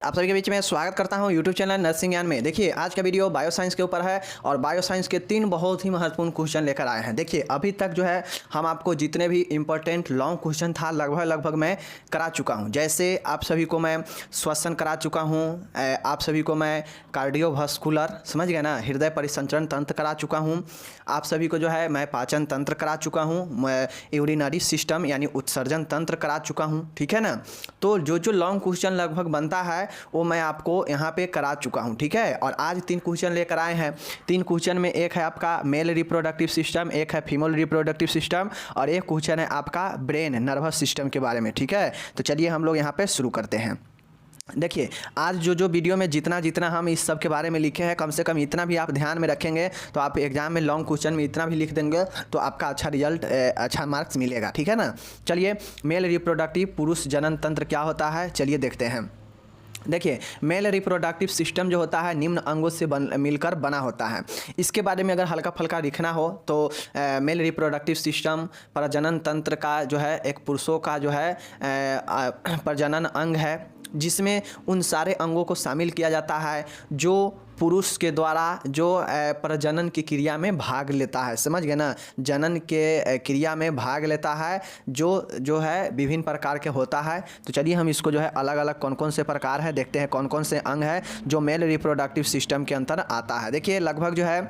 आप सभी के बीच में स्वागत करता हूं यूट्यूब चैनल नर्सिंग ज्ञान में। देखिए आज का वीडियो बायो साइंस के ऊपर है और बायो साइंस के 3 बहुत ही महत्वपूर्ण क्वेश्चन लेकर आए हैं। देखिए अभी तक जो है हम आपको जितने भी इंपॉर्टेंट लॉन्ग क्वेश्चन था लगभग मैं करा चुका हूं। जैसे आप सभी को मैं श्वसन करा चुका हूं, आप सभी को मैं कार्डियोवास्कुलर समझ गए ना, हृदय परिसंचरण तंत्र करा चुका हूँ, आप सभी को जो है मैं पाचन तंत्र करा चुका हूँ, मैं यूरिनरी सिस्टम यानी उत्सर्जन तंत्र करा चुका हूँ। ठीक है ना। तो जो लॉन्ग क्वेश्चन लगभग बनता है वो मैं आपको यहाँ पे करा चुका हूँ। ठीक है। और आज 3 क्वेश्चन लेकर आए हैं। 3 क्वेश्चन में एक है आपका मेल रिप्रोडक्टिव सिस्टम, एक है फीमेल रिप्रोडक्टिव सिस्टम और एक क्वेश्चन है आपका ब्रेन नर्वस सिस्टम के बारे में। ठीक है। तो चलिए हम लोग यहाँ पे शुरू करते हैं। देखिए आज जो वीडियो में जितना हम इस सब के बारे में लिखे हैं, कम से कम इतना भी आप ध्यान में रखेंगे तो आप एग्जाम में लॉन्ग क्वेश्चन में इतना भी लिख देंगे तो आपका अच्छा रिजल्ट, अच्छा मार्क्स मिलेगा। ठीक है ना। चलिए मेल रिप्रोडक्टिव पुरुष जनन तंत्र क्या होता है, चलिए देखते हैं। देखिए मेल रिप्रोडक्टिव सिस्टम जो होता है निम्न अंगों से मिलकर बना होता है। इसके बारे में अगर हल्का फुल्का लिखना हो तो मेल रिप्रोडक्टिव सिस्टम प्रजनन तंत्र का जो है एक पुरुषों का जो है प्रजनन अंग है, जिसमें उन सारे अंगों को शामिल किया जाता है जो पुरुष के द्वारा जो प्रजनन की क्रिया में भाग लेता है। समझ गए ना। जनन के क्रिया में भाग लेता है जो है विभिन्न प्रकार के होता है। तो चलिए हम इसको जो है अलग अलग कौन कौन से प्रकार है देखते हैं, कौन कौन से अंग है जो मेल रिप्रोडक्टिव सिस्टम के अंतर आता है। देखिए लगभग जो है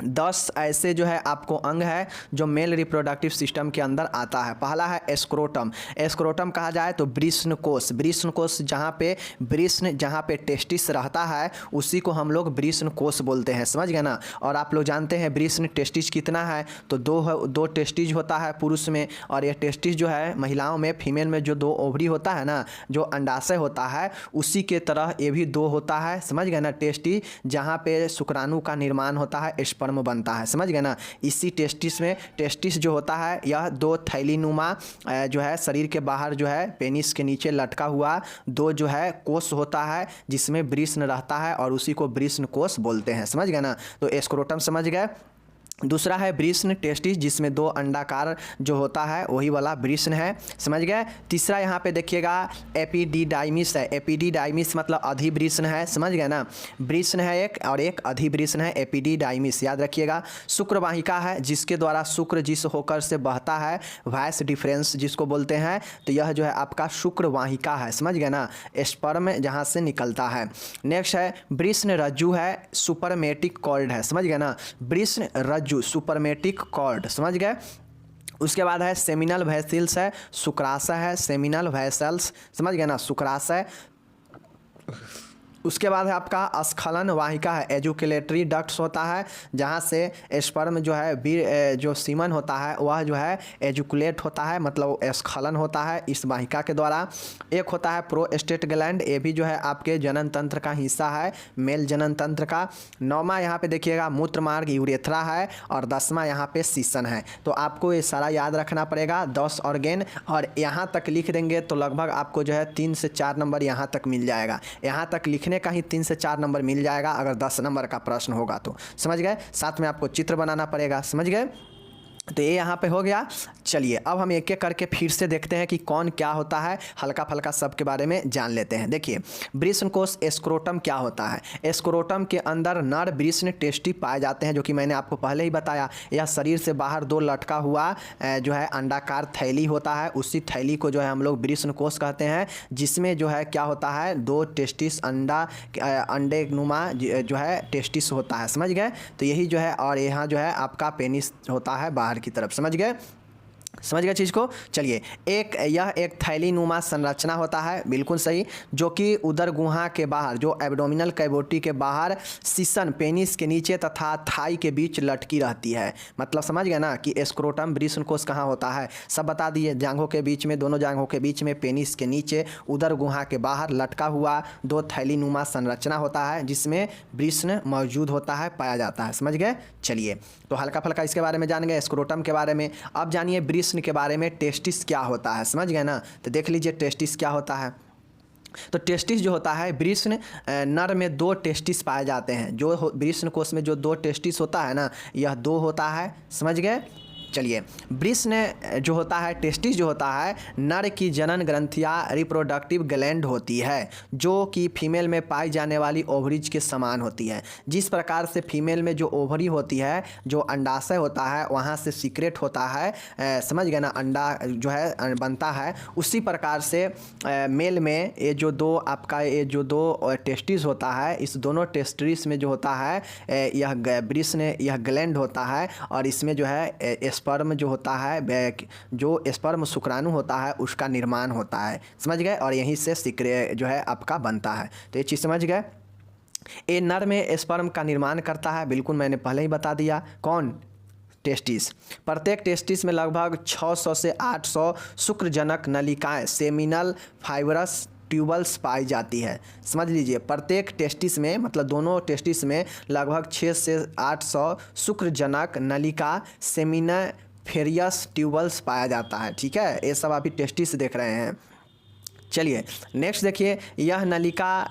10 ऐसे जो है आपको अंग है जो मेल रिप्रोडक्टिव सिस्टम के अंदर आता है। पहला है एस्क्रोटम। एस्क्रोटम कहा जाए तो वृषण कोश। वृषण कोश जहाँ पे टेस्टिस रहता है उसी को हम लोग वृषण कोश बोलते हैं। समझ गए ना। और आप लोग जानते हैं वृषण टेस्टिस कितना है, तो दो टेस्टिस होता है पुरुष में, और यह टेस्टिस जो है महिलाओं में, फीमेल में जो 2 ओवरी होता है ना, जो अंडाशय होता है, उसी के तरह ये भी 2 होता है। समझ गए ना। टेस्टिस जहाँ पे शुक्राणु का निर्माण होता है, स्पर्म बनता है। समझ गए ना। इसी टेस्टिस में, टेस्टिस जो होता है यह 2 थैलीनुमा जो है शरीर के बाहर जो है पेनिस के नीचे लटका हुआ 2 जो है कोष होता है जिसमें वृषण रहता है और उसी को वृषण कोष बोलते हैं। समझ गए ना। तो एस्क्रोटम समझ गए। दूसरा है वृषण टेस्टिस जिसमें 2 अंडाकार जो होता है वही वाला वृषण है। समझ गए। तीसरा यहाँ पे देखिएगा एपिडिडाइमिस है। एपिडिडाइमिस मतलब अधिवृषण है। समझ गए ना। वृषण है एक और एक अधिवृषण है, एपिडिडाइमिस याद रखिएगा। शुक्रवाहिका है जिसके द्वारा शुक्र जिस होकर से बहता है, वॉइस डिफरेंस जिसको बोलते हैं, तो यह जो है आपका शुक्रवाहिका है। समझ गए ना। स्पर्म जहाँ से निकलता है। नेक्स्ट है वृषण रज्जु है, सुपरमेटिक कॉर्ड है। समझ गए ना। वृषण रज्जु सुपरमेटिक कॉर्ड। समझ गए। उसके बाद है सेमिनल वेसल्स है, शुक्राशय है, सेमिनल वेसल्स। समझ गए ना। शुक्राशय। उसके बाद है आपका स्खलन वाहिका है, एजुकुलेटरी डक्ट्स होता है जहाँ से स्पर्म जो है जो सीमन होता है वह जो है एजुकुलेट होता है, मतलब स्खलन होता है इस वाहिका के द्वारा। एक होता है प्रोस्टेट ग्लैंड, ये भी जो है आपके जनन तंत्र का हिस्सा है, मेल जनन तंत्र का। 9वां यहाँ पे देखिएगा मूत्र मार्ग यूरेथ्रा है और 10वां यहाँ पे सीसन है। तो आपको ये सारा याद रखना पड़ेगा 10 ऑर्गेन, और यहाँ तक लिख देंगे तो लगभग आपको जो है 3 से 4 नंबर यहाँ तक मिल जाएगा। यहाँ तक लिखने का ही 3 से 4 नंबर मिल जाएगा अगर 10 नंबर का प्रश्न होगा तो। समझ गए। साथ में आपको चित्र बनाना पड़ेगा। समझ गए। तो ये यहाँ पे हो गया। चलिए अब हम एक एक करके फिर से देखते हैं कि कौन क्या होता है, हल्का फल्का सब के बारे में जान लेते हैं। देखिए वृषण कोश एस्क्रोटम क्या होता है। एस्क्रोटम के अंदर नर वृषण टेस्टी पाए जाते हैं, जो कि मैंने आपको पहले ही बताया। यह शरीर से बाहर 2 लटका हुआ जो है अंडाकार थैली होता है, उसी थैली को जो है हम लोग वृषण कोश कहते हैं, जिसमें जो है क्या होता है 2 टेस्टिस अंडे नुमा जो है टेस्टिस होता है। समझ गए। तो यही जो है, और यहाँ जो है आपका पेनिस होता है बाहर की तरफ। समझ गए चीज़ को। चलिए यह एक थैली नुमा संरचना होता है, बिल्कुल सही, जो कि उदर गुहा के बाहर, जो एब्डोमिनल कैविटी के बाहर सीसन पेनिस के नीचे तथा थाई के बीच लटकी रहती है। मतलब समझ गए ना कि एस्क्रोटम वृषण कोश कहाँ होता है, सब बता दिए। जांघों के बीच में, दोनों जांघों के बीच में पेनिस के नीचे उदर गुहा के बाहर लटका हुआ 2 थैली नुमा संरचना होता है जिसमें वृषण मौजूद होता है, पाया जाता है। समझ गए। चलिए तो हल्का फल्का इसके बारे में जान गए, एस्क्रोटम के बारे में। अब जानिए वृषण के बारे में, टेस्टिस क्या होता है। समझ गए ना। तो देख लीजिए टेस्टिस क्या होता है। तो टेस्टिस जो होता है, वृषण नर में 2 टेस्टिस पाए जाते हैं। जो वृषण कोश में जो 2 टेस्टिस होता है ना, यह 2 होता है। समझ गए। चलिए, ब्रिस्ट ने जो होता है, टेस्टिस जो होता है, नर की जनन ग्रंथियाँ रिप्रोडक्टिव ग्लैंड होती है जो कि फीमेल में पाई जाने वाली ओवरीज के समान होती है। जिस प्रकार से फीमेल में जो ओवरी होती है, जो अंडाशय होता है वहाँ से सीक्रेट होता है, समझ गए ना, अंडा जो है बनता है, उसी प्रकार से मेल में ये जो दो टेस्टिस होता है, इस दोनों टेस्टिस में जो होता है यह ब्रिस्ट ने यह ग्लैंड होता है और इसमें जो है स्पर्म जो होता है, जो स्पर्म शुक्राणु होता है उसका निर्माण होता है, समझ गए, और यहीं से सीक्रेट जो है आपका बनता है। तो ये चीज़ समझ गए। ये नर में स्पर्म का निर्माण करता है, बिल्कुल मैंने पहले ही बता दिया। कौन? टेस्टिस। प्रत्येक टेस्टिस में लगभग 600 से 800 शुक्रजनक नलिकाएं, सेमिनल फाइब्रस ट्यूबल्स पाई जाती है। समझ लीजिए, प्रत्येक टेस्टिस में, मतलब दोनों टेस्टिस में लगभग 6 से 800 शुक्रजनक नलिका, सेमिनिफेरियस ट्यूबल्स पाया जाता है। ठीक है, ये सब अभी टेस्टिस देख रहे हैं। चलिए नेक्स्ट देखिए, यह नलिका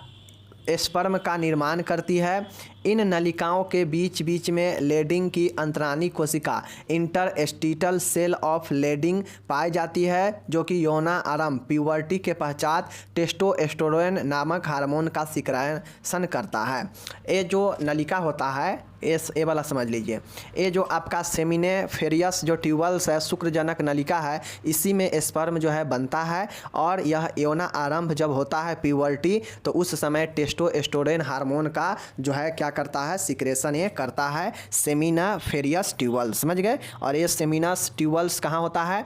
स्पर्म का निर्माण करती है। इन नलिकाओं के बीच बीच में लेडिंग की अंतरानी कोशिका, इंटरस्टिटल सेल ऑफ लेडिंग पाई जाती है, जो कि यौना आरंभ, प्यूबर्टी के पश्चात टेस्टोस्टेरोन नामक हार्मोन का सिक्रेशन करता है। ये जो नलिका होता है, ये वाला समझ लीजिए, ये जो आपका सेमिनिफेरियस जो ट्यूबल्स है, शुक्रजनक नलिका है, इसी में स्पर्म जो है बनता है और यह यौना आरंभ जब होता है प्यूबर्टी, तो उस समय टेस्टोस्टेरोन हार्मोन का जो है क्या करता है, सिक्रेशन ये करता है, सेमिनिफेरियस ट्यूबल्स। समझ गए। और ये सेमिनस ट्यूबल्स कहाँ होता है,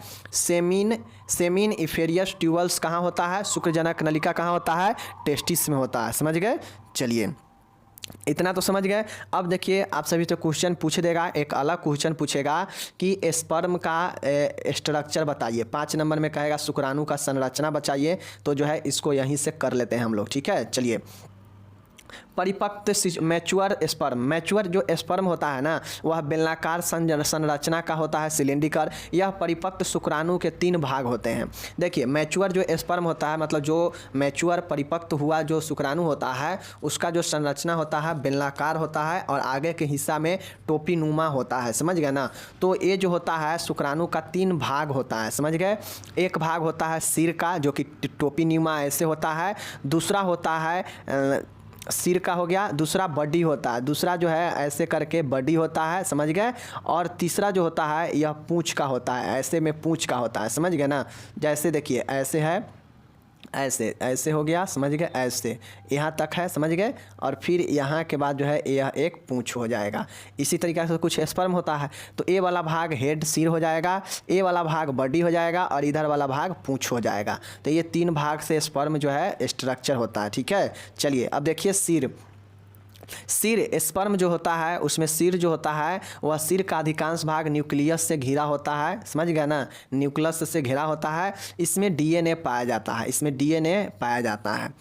सेमिनिफेरियस ट्यूबल्स कहाँ होता है, शुक्रजनक नलिका कहाँ होता है, टेस्टिस में होता है। समझ गए। चलिए इतना तो समझ गए। अब देखिए, आप सभी तो क्वेश्चन पूछ देगा, एक अलग क्वेश्चन पूछेगा कि स्पर्म का स्ट्रक्चर बताइए। 5 नंबर में कहेगा शुक्राणु का संरचना बताइए, तो जो है इसको यहीं से कर लेते हैं हम लोग। ठीक है, चलिए। परिपक्व मैच्योर जो स्पर्म होता है ना, वह बेलनाकार संरचना का होता है, सिलेंडरिकल। यह परिपक्व शुक्राणु के 3 भाग होते हैं। देखिए, मैच्योर जो स्पर्म होता है, मतलब जो मैच्योर परिपक्व हुआ जो शुक्राणु होता है, उसका जो संरचना होता है बेलनाकार होता है और आगे के हिस्सा में टोपीनुमा होता है। समझ गए ना। तो ये जो होता है शुक्राणु का 3 भाग होता है। समझ गए। एक भाग होता है सिर का, जो कि टोपीनुमा ऐसे होता है। दूसरा होता है सिर का हो गया, दूसरा बॉडी होता है, दूसरा जो है ऐसे करके बॉडी होता है। समझ गए। और तीसरा जो होता है यह पूंछ का होता है, ऐसे में पूंछ का होता है। समझ गए ना। जैसे देखिए, ऐसे है, ऐसे हो गया। समझ गए। ऐसे यहाँ तक है। समझ गए। और फिर यहाँ के बाद जो है यह एक पूंछ हो जाएगा। इसी तरीके से कुछ स्पर्म होता है, तो ए वाला भाग हेड सिर हो जाएगा, ए वाला भाग बॉडी हो जाएगा और इधर वाला भाग पूंछ हो जाएगा। तो ये 3 भाग से स्पर्म जो है स्ट्रक्चर होता है। ठीक है। चलिए अब देखिए, सिर स्पर्म जो होता है, उसमें सिर जो होता है वह सिर का अधिकांश भाग न्यूक्लियस से घिरा होता है। समझ गया ना, न्यूक्लियस से घिरा होता है। इसमें डीएनए पाया जाता है।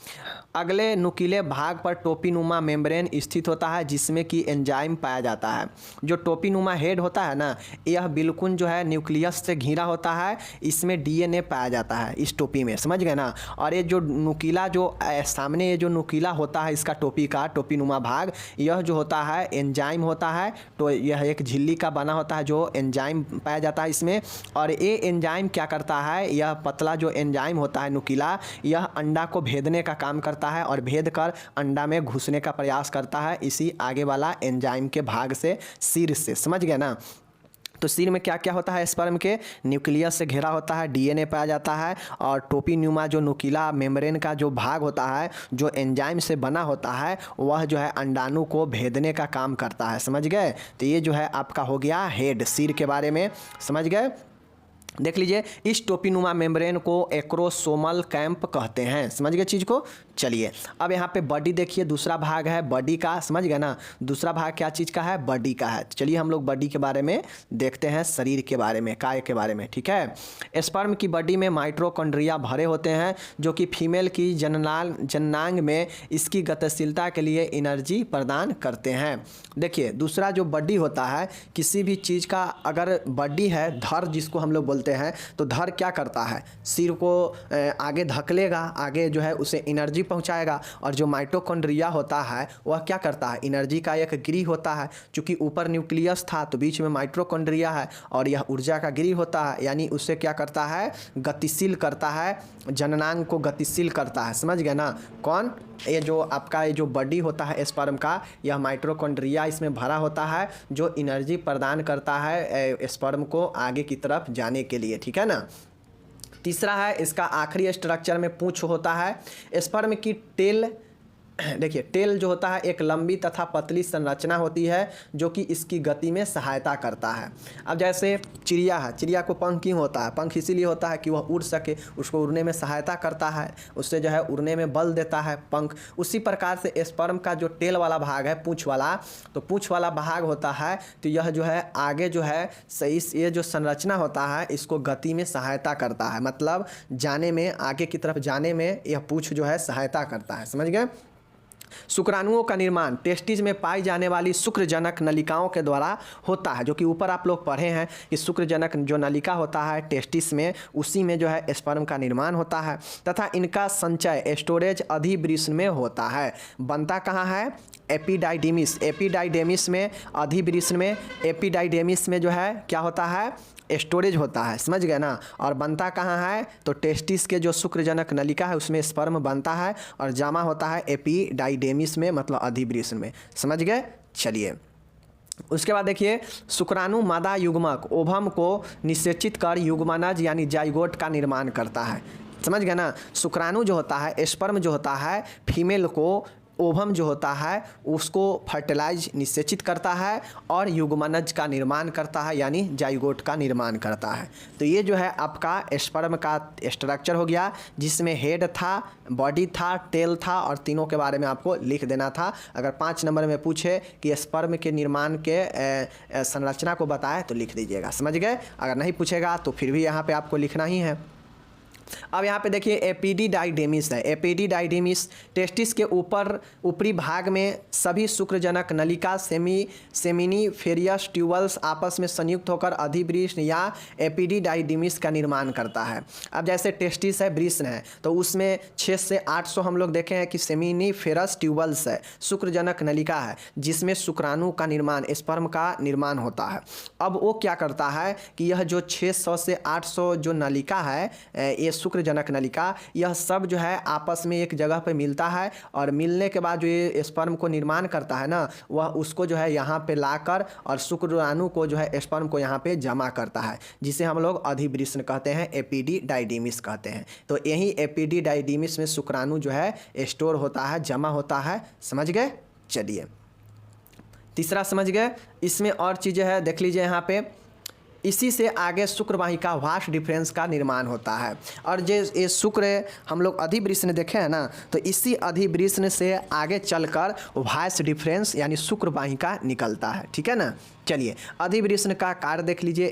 अगले नुकीले भाग पर टोपीनुमा मेम्ब्रेन स्थित होता है, जिसमें कि एंजाइम पाया जाता है। जो टोपीनुमा हेड होता है ना, यह बिल्कुल जो है न्यूक्लियस से घिरा होता है। इसमें डीएनए पाया जाता है इस टोपी में। समझ गए ना। और ये जो नुकीला जो सामने ये जो नुकीला होता है इसका टोपीनुमा भाग, यह जो होता है एंजाइम होता है। तो यह एक झिल्ली का बना होता है, जो एंजाइम पाया जाता है इसमें। और ये एंजाइम क्या करता है, यह पतला जो एंजाइम होता है नुकीला, यह अंडा को भेदने का काम करता है और भेद कर अंडा में घुसने का प्रयास करता है, इसी आगे वाला एंजाइम के भाग से, सिर से। समझ गए ना। तो सिर में क्या क्या होता है, स्पर्म के न्यूक्लियस से घिरा होता है, डीएनए पाया जाता है और टोपीनुमा जो नुकीला मेम्ब्रेन का जो भाग होता है, जो एंजाइम से बना होता है, वह जो है अंडाणु को भेदने का काम करता है। समझ गए। तो ये जो है आपका हो गया हेड, सिर के बारे में। समझ गए। देख लीजिए, इस टोपीनुमा मेम्ब्रेन को एक्रोसोमल कैंप कहते हैं। समझ गए चीज़ को। चलिए अब यहाँ पे बॉडी देखिए, दूसरा भाग है बॉडी का। समझ गए ना। दूसरा भाग क्या चीज़ का है, बॉडी का है। चलिए हम लोग बॉडी के बारे में देखते हैं, शरीर के बारे में, काय के बारे में। ठीक है। स्पर्म की बॉडी में माइटोकॉन्ड्रिया भरे होते हैं, जो कि फीमेल की जननांग में इसकी गतिशीलता के लिए एनर्जी प्रदान करते हैं। देखिए, दूसरा जो बॉडी होता है, किसी भी चीज़ का अगर बॉडी है, धड़ जिसको हम लोग बोलते बोलते हैं, तो धड़ क्या करता है, सिर को आगे धकेलेगा, आगे जो है उसे एनर्जी पहुंचाएगा। और जो माइटोकॉन्ड्रिया होता है वह क्या करता है, एनर्जी का एक गृह होता है। चूँकि ऊपर न्यूक्लियस था तो बीच में माइटोकॉन्ड्रिया है और यह ऊर्जा का गृह होता है, यानी उससे क्या करता है, गतिशील करता है, जननांग को गतिशील करता है। समझ गए ना, कौन, ये जो आपका ये जो बॉडी होता है स्पर्म का, यह माइटोकॉन्ड्रिया इसमें भरा होता है जो एनर्जी प्रदान करता है स्पर्म को आगे की तरफ जाने के लिए। ठीक है ना। तीसरा है इसका आखिरी स्ट्रक्चर में पूंछ होता है। स्पर्म की टेल, देखिए टेल जो होता है एक लंबी तथा पतली संरचना होती है जो कि इसकी गति में सहायता करता है। अब जैसे चिड़िया है, चिड़िया को पंख क्यों होता है, पंख इसीलिए होता है कि वह उड़ सके, उसको उड़ने में सहायता करता है, उससे जो है उड़ने में बल देता है पंख। उसी प्रकार से स्पर्म का जो टेल वाला भाग है, पूंछ वाला, तो पूंछ वाला भाग होता है तो यह जो है आगे जो है सही, ये जो संरचना होता है इसको गति में सहायता करता है, मतलब जाने में, आगे की तरफ जाने में यह पूंछ जो है सहायता करता है। समझ गए। शुक्राणुओं का निर्माण टेस्टिस में पाई जाने वाली शुक्रजनक नलिकाओं के द्वारा होता है, जो कि ऊपर आप लोग पढ़े हैं कि शुक्रजनक जो नलिका होता है टेस्टिस में, उसी में जो है स्पर्म का निर्माण होता है तथा इनका संचय स्टोरेज अधिवृषण में होता है। बनता कहाँ है, एपिडाइडिमिस, एपिडाइडेमिस में, अधिवृषण में, एपिडाइडेमिस में जो है क्या होता है, स्टोरेज होता है। समझ गए ना। और बनता कहाँ है, तो टेस्टिस के जो शुक्रजनक नलिका है उसमें स्पर्म बनता है और जमा होता है एपिडाइडेमिस में, मतलब अधिवृषण में। समझ गए। चलिए उसके बाद देखिए, शुक्राणु मादा युग्मक ओवम को निषेचित कर युग्मनज यानी जाइगोट का निर्माण करता है। समझ गए ना। शुक्राणु जो होता है, स्पर्म जो होता है, फीमेल को ओवम जो होता है उसको फर्टिलाइज निषेचित करता है और युग्मनज का निर्माण करता है, यानी जाइगोट का निर्माण करता है। तो ये जो है आपका स्पर्म का स्ट्रक्चर हो गया, जिसमें हेड था, बॉडी था, टेल था और तीनों के बारे में आपको लिख देना था। अगर 5 नंबर में पूछे कि स्पर्म के निर्माण के संरचना को बताए तो लिख दीजिएगा। समझ गए। अगर नहीं पूछेगा तो फिर भी यहाँ पर आपको लिखना ही है। अब यहाँ पे देखिए एपिडिडाइडेमिस है। एपिडिडाइडेमिस टेस्टिस के ऊपरी भाग में सभी शुक्रजनक नलिका सेमिनिफेरियस ट्यूबल्स आपस में संयुक्त होकर अधिवृषण या एपिडिडाइडेमिस का निर्माण करता है। अब जैसे टेस्टिस है, वृषण है, तो उसमें 600 से 800 हम लोग देखे हैं कि सेमिनिफेरस ट्यूबल्स है, शुक्रजनक नलिका है, जिसमें शुक्राणु का निर्माण, स्पर्म का निर्माण होता है। अब वो क्या करता है कि यह जो 600 से 800 जो नलिका है, ये शुक्रजनक नलिका, यह सब जो है आपस में एक जगह पे मिलता है और मिलने के बाद जो ये स्पर्म को निर्माण करता है ना, वह उसको जो है यहाँ पे लाकर और शुक्राणु को जो है स्पर्म को यहाँ पे जमा करता है, जिसे हम लोग अधिवृषण कहते हैं, एपिडिडाइडिमिस कहते हैं। तो यही एपिडिडाइडिमिस में शुक्राणु जो है स्टोर होता है, जमा होता है। समझ गए। चलिए तीसरा समझ गए। इसमें और चीज़ें हैं, देख लीजिए यहाँ पे। इसी से आगे शुक्रवाहिका वाश डिफरेंस का निर्माण होता है। और जो ये शुक्र हम लोग अधिवृषण देखे हैं ना, तो इसी अधिवृषण से आगे चलकर वाश डिफरेंस यानी शुक्रवाहिका निकलता है। ठीक है ना। चलिए अधिवृषण का कार्य देख लीजिए।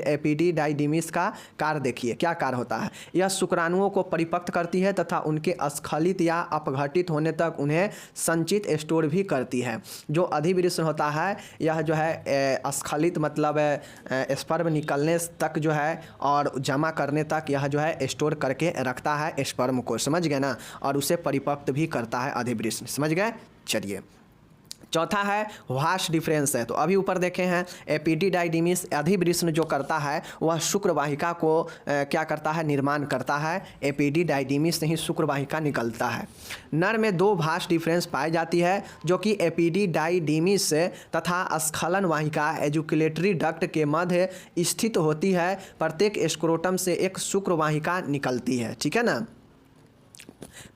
एपिडिडाइडिमिस का कार्य देखिए, क्या कार्य होता है। यह शुक्राणुओं को परिपक्व करती है तथा उनके स्खलित या अपघटित होने तक उन्हें संचित स्टोर भी करती है। जो अधिवृषण होता है यह जो है स्खलित मतलब स्पर्म निकलने तक जो है और जमा करने तक यह जो है स्टोर करके रखता है स्पर्म को। समझ गए ना। और उसे परिपक्व भी करता है अधिवृषण। समझ गए। चलिए चौथा है वाश डिफरेंस है। तो अभी ऊपर देखे हैं एपिडिडाइडिमिस अधिवृषण जो करता है वह शुक्रवाहिका को क्या करता है, निर्माण करता है। एपिडिडाइडिमिस से ही शुक्रवाहिका निकलता है। नर में 2 वाश डिफरेंस पाई जाती है जो कि एपिडिडाइडिमिस तथा स्खलन वाहिका एजुकुलेटरी डक्ट के मध्य स्थित होती है। प्रत्येक स्क्रोटम से एक शुक्रवाहिका निकलती है। ठीक है ना।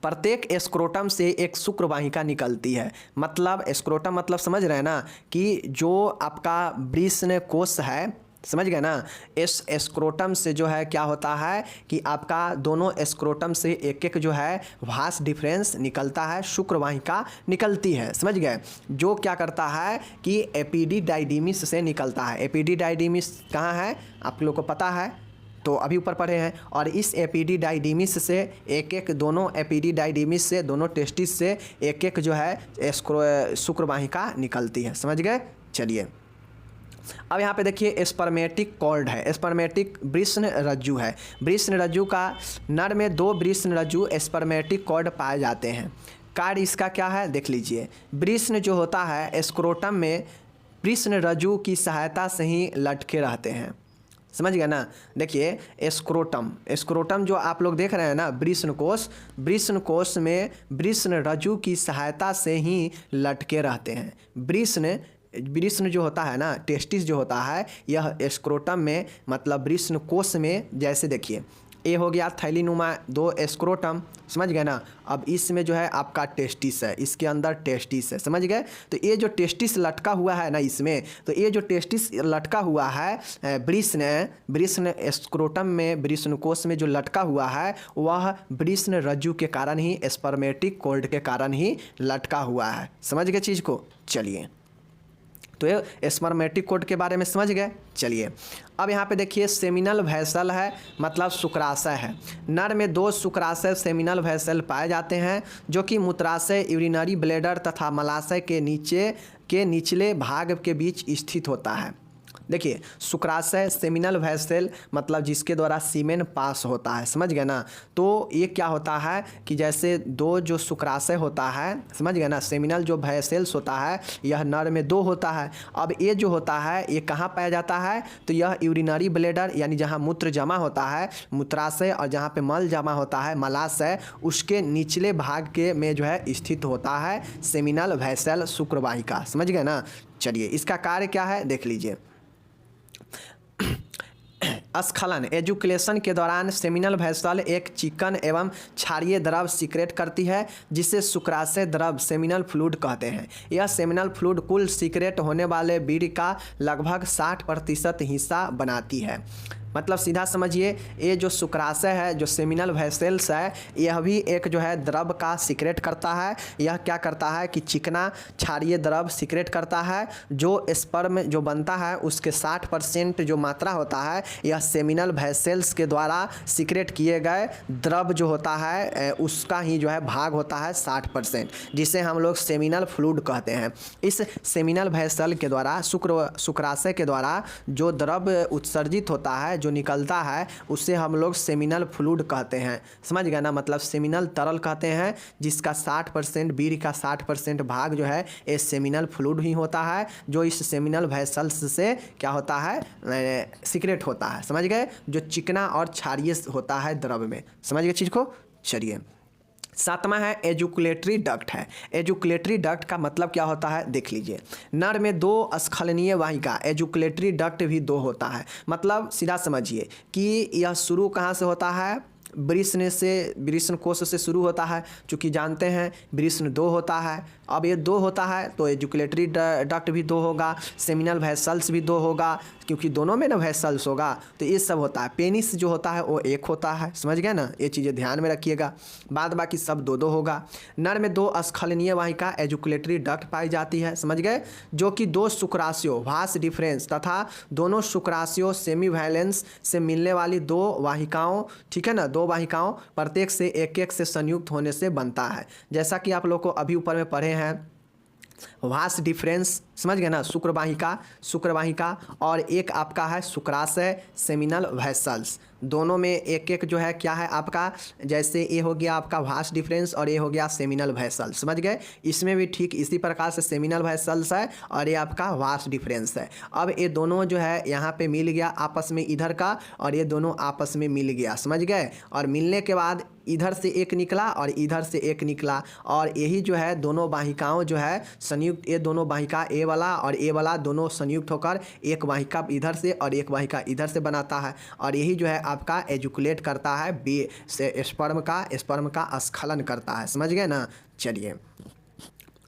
प्रत्येक स्क्रोटम से एक शुक्रवाहिका निकलती है। मतलब स्क्रोटम मतलब समझ रहे हैं ना, कि जो आपका वृषण कोश है, समझ गए ना। इस स्क्रोटम से जो है क्या होता है कि आपका दोनों स्क्रोटम से एक एक जो है वाश डिफरेंस निकलता है, शुक्रवाहिका निकलती है। समझ गए। जो क्या करता है कि एपिडिडाइडिमिस से निकलता है। एपिडिडाइडिमिस कहाँ है आप लोग को पता है, तो अभी ऊपर पढ़े हैं। और इस एपिडिडाइडिमिस से एक एक, दोनों एपिडिडाइडिमिस से, दोनों टेस्टिस से एक एक जो है शुक्रवाहिका निकलती है। समझ गए। चलिए अब यहाँ पे देखिए स्पर्मेटिक कॉर्ड है, स्पर्मेटिक वृषण रज्जु है। वृषण रज्जु का नर में 2 वृषण रज्जु स्पर्मेटिक कॉर्ड पाए जाते हैं। कार्य इसका क्या है देख लीजिए। वृषण जो होता है स्क्रोटम में वृषण रज्जु की सहायता से ही लटके रहते हैं, समझ गए ना। देखिए स्क्रोटम जो आप लोग देख रहे हैं ना, वृषण कोश में वृषण रज्जु की सहायता से ही लटके रहते हैं। वृषण जो होता है ना, टेस्टिस जो होता है, यह स्क्रोटम में मतलब वृषण कोश में, जैसे देखिए ये हो गया थैलीनुमा 2 स्क्रोटम, समझ गए ना। अब इसमें जो है आपका टेस्टिस है, इसके अंदर टेस्टिस है, समझ गए। तो ये जो टेस्टिस लटका हुआ है ना इसमें, तो ये जो टेस्टिस लटका हुआ है वृषण स्क्रोटम में, वृषण कोश में जो लटका हुआ है वह वृषण रज्जु के कारण ही, स्पर्मेटिक कॉर्ड के कारण ही लटका हुआ है, समझ गए चीज़ को। चलिए तो ये स्पर्मेटिक कॉर्ड के बारे में समझ गए। चलिए अब यहाँ पे देखिए सेमिनल वेसल है, मतलब शुक्राशय है। नर में 2 शुक्राशय सेमिनल वेसल पाए जाते हैं जो कि मूत्राशय, यूरिनरी ब्लैडर तथा मलाशय के निचले भाग के बीच स्थित होता है। देखिए शुक्राशय सेमिनल वेसल मतलब जिसके द्वारा सीमेन पास होता है, समझ गए ना। तो ये क्या होता है कि जैसे 2 जो शुक्राशय होता है, समझ गए ना, सेमिनल जो वेसल्स होता है यह नर में 2 होता है। अब ये जो होता है ये कहाँ पाया जाता है, तो यह यूरिनरी ब्लैडर यानी जहाँ मूत्र जमा होता है, मूत्राशय, और जहाँ पे मल जमा होता है मलाशय, उसके निचले भाग के में जो है स्थित होता है सेमिनल वेसल शुक्रवाहिका, समझ गए ना। चलिए इसका कार्य क्या है देख लीजिए। स्खलन एजुकुलेशन के दौरान सेमिनल वेसल एक चिकन एवं क्षारीय द्रव सीक्रेट करती है जिसे शुक्राशय द्रव सेमिनल फ्लूइड कहते हैं। यह सेमिनल फ्लूइड कुल सीक्रेट होने वाले वीर्य का लगभग 60% हिस्सा बनाती है। मतलब सीधा समझिए, ये जो शुक्राशय है, जो सेमिनल वेसल्स है, यह भी एक जो है द्रव का सीक्रेट करता है। यह क्या करता है कि चिकना क्षारीय द्रव सीक्रेट करता है। जो स्पर्म जो बनता है उसके 60% जो मात्रा होता है यह सेमिनल वेसल्स के द्वारा सीक्रेट किए गए द्रव जो होता है उसका ही जो है भाग होता है 60%, जिसे हम लोग सेमिनल फ्लूइड कहते हैं। इस सेमिनल वेसल के द्वारा शुक्राशय के द्वारा जो द्रव उत्सर्जित होता है, जो निकलता है, उससे हम लोग सेमिनल फ्लूइड कहते हैं, समझ गए ना। मतलब सेमिनल तरल कहते हैं जिसका 60% वीर्य का 60% भाग जो है ये सेमिनल फ्लूइड ही होता है, जो इस सेमिनल वेसल्स से क्या होता है सीक्रेट होता है, समझ गए। जो चिकना और क्षारीय होता है द्रव में, समझ गए चीज़ को। चलिए 7वां है एजुकुलेटरी डक्ट है। एजुकुलेटरी डक्ट का मतलब क्या होता है देख लीजिए। नर में 2 स्खलनीय वाहिका, एजुकुलेटरी डक्ट भी 2 होता है। मतलब सीधा समझिए कि यह शुरू कहाँ से होता है, वृषण कोश से शुरू होता है। चूँकि जानते हैं वृषण 2 होता है, अब ये 2 होता है तो एजुकुलेटरी डक्ट भी 2 होगा, सेमिनल वेसल्स भी 2 होगा, क्योंकि दोनों में ना वेसल्स होगा, तो ये सब होता है। पेनिस जो होता है वो 1 होता है, समझ गए ना। ये चीज़ें ध्यान में रखिएगा, बाद बाकी सब 2-2 होगा। नर में 2 स्खलनीय वाहिका एजुकुलेटरी डक्ट पाई जाती है, समझ गए, जो कि 2 शुक्राशयों वास डिफरेंस तथा दोनों शुक्राशयों सेमी वैलेंस से मिलने वाली 2 वाहिकाओं, ठीक है ना, 2 वाहिकाओं प्रत्येक से एक से संयुक्त होने से बनता है। जैसा कि आप लोग को अभी ऊपर में पढ़े हैं वास डिफरेंस, समझ गए ना, शुक्रवाहिका और एक आपका है शुक्राशय सेमिनल वेसल्स, दोनों में एक जो है क्या है आपका, जैसे ये हो गया आपका वास डिफरेंस और ये हो गया सेमिनल वेसल्स, समझ गए। इसमें भी ठीक इसी प्रकार से सेमिनल वेसल्स है और ये आपका वास डिफरेंस है। अब ये दोनों जो है यहाँ पे मिल गया आपस में इधर का, और ये दोनों आपस में मिल गया, समझ गए। और मिलने के बाद इधर से एक निकला और इधर से एक निकला, और यही जो है दोनों वाहिकाओं जो है संयुक्त, ये दोनों वाहिका ए वाला और ए वाला दोनों संयुक्त होकर एक वाहिका इधर से और एक वाहिका इधर से बनाता है, और यही जो है आपका एजुकुलेट करता है बी से स्पर्म का स्खलन करता है, समझ गए ना। चलिए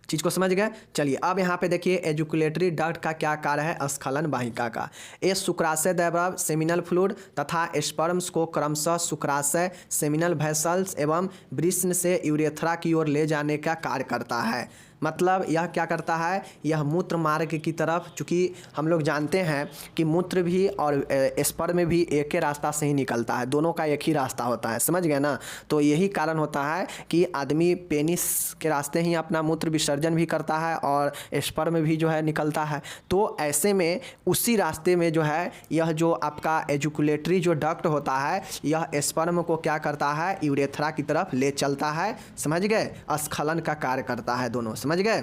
चीज़ को समझ गए। चलिए अब यहाँ पे देखिए एजुकुलेटरी डक्ट का क्या कार्य है स्खलन वाहिका का। ये शुक्राशय द्रव सेमिनल फ्लूइड तथा स्पर्म्स को क्रमशः शुक्राशय सेमिनल वेसल्स एवं वृषण से यूरेथ्रा की ओर ले जाने का कार्य करता है। मतलब यह क्या करता है, यह मूत्र मार्ग की तरफ, चूँकि हम लोग जानते हैं कि मूत्र भी और स्पर्म भी एक ही रास्ता से ही निकलता है, दोनों का एक ही रास्ता होता है, समझ गए ना। तो यही कारण होता है कि आदमी पेनिस के रास्ते ही अपना मूत्र विसर्जन भी करता है और स्पर्म भी जो है निकलता है। तो ऐसे में उसी रास्ते में जो है यह जो आपका एजुकुलेटरी जो डक्ट होता है, यह स्पर्म को क्या करता है, यूरेथ्रा की तरफ ले चलता है, समझ गए, स्खलन का कार्य करता है दोनों, समझ गए।